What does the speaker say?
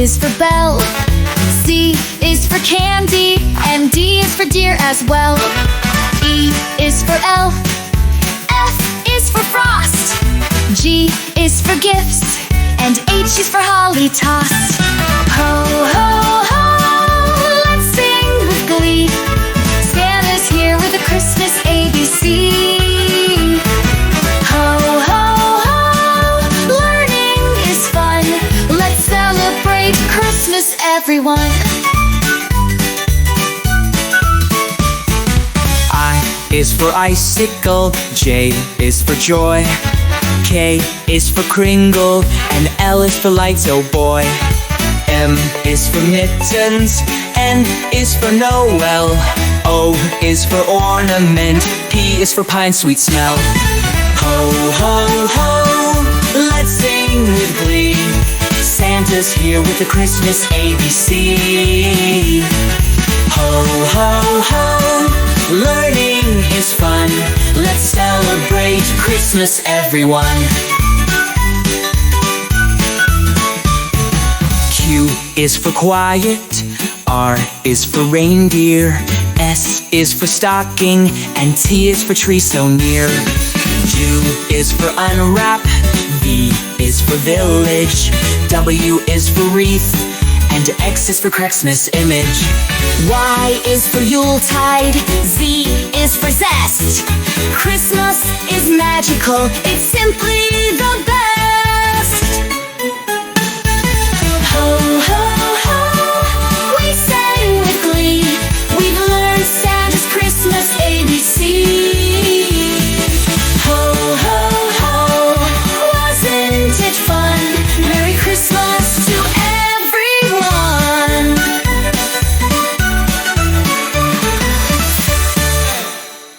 is for bell. C is for candy, and D is for deer as well. E is for elf, F is for frost, G is for gifts, and H is for holly tossed. Ho, ho, ho, let's sing with glee. Santa's here with a Christmas ABC. Ho, ho, ho, learning is fun. Let's celebrate Christmas, everyone. I is for icicle, J is for joy, K is for Kringle, and L is for lights, oh boy. M is for mittens, N is for Noel, O is for ornament, P is for pine sweet smell. Ho, ho, ho, let's sing with glee. Santa's here with the Christmas ABC. Ho, ho, ho, learning is fun. Let's celebrate Christmas, everyone. Q is for quiet, R is for reindeer, S is for stocking, and T is for tree so near. U is for unwrap, V is for village, W is for wreath, and X is for Christmas image. Y is for Yuletide, Z is for zest. Christmas is magical, it's simply the best.